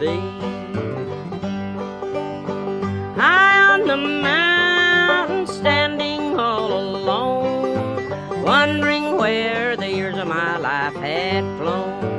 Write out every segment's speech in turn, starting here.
be. High on the mountain, standing all alone, wondering where the years of my life had flown.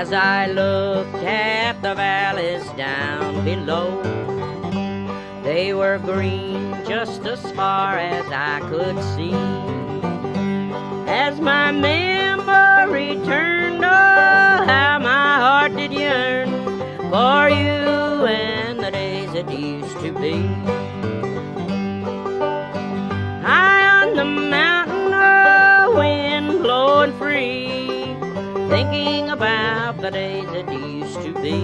As I looked at the valleys down below, they were green just as far as I could see. As my memory turned, oh, how my heart did yearn for you and the days that used to be. High on the mountain, oh, wind blowing free, thinking about the days that used to be.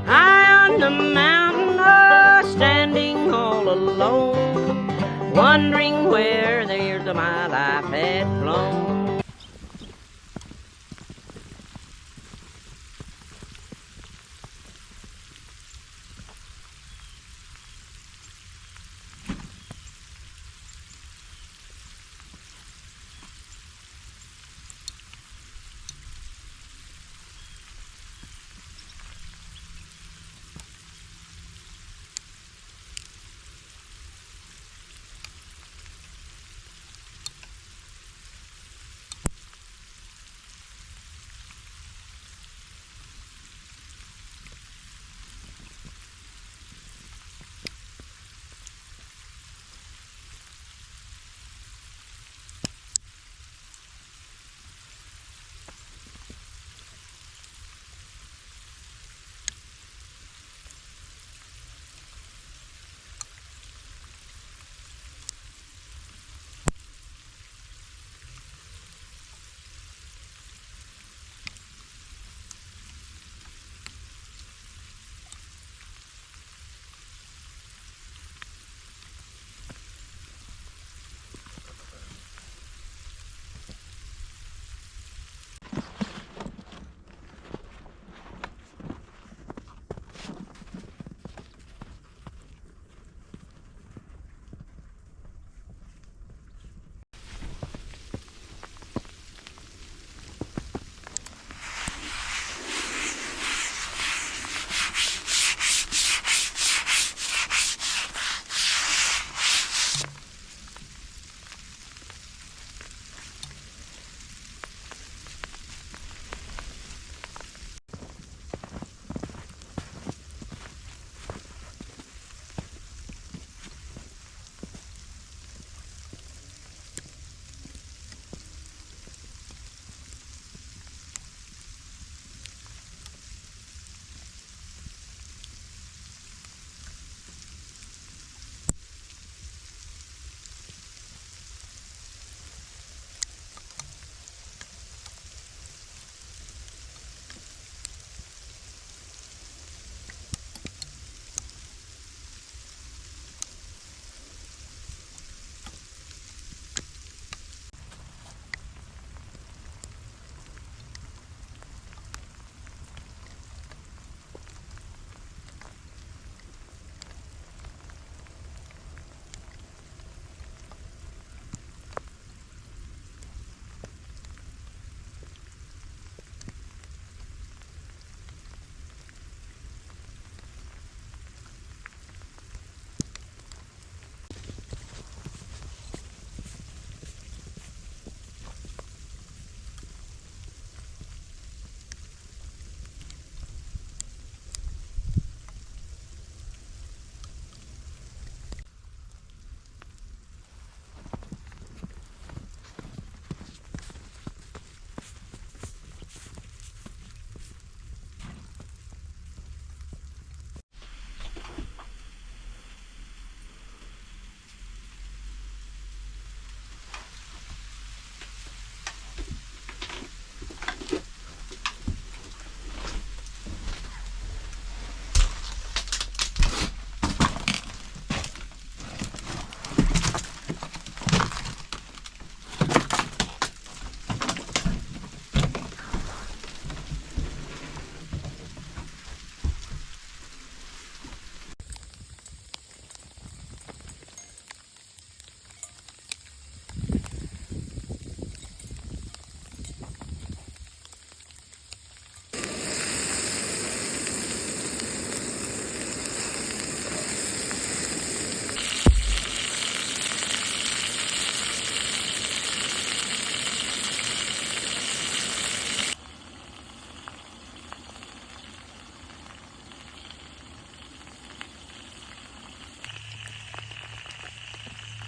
High on the mountain, oh, standing all alone, wondering where the years of my life had flown.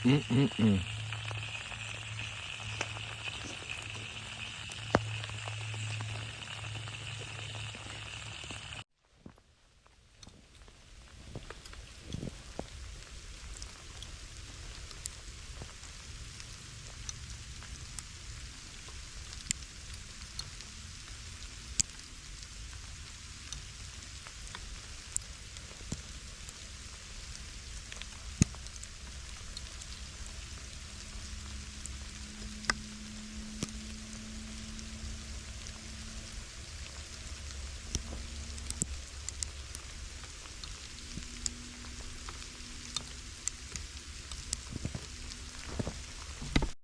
Mm-mm-mm.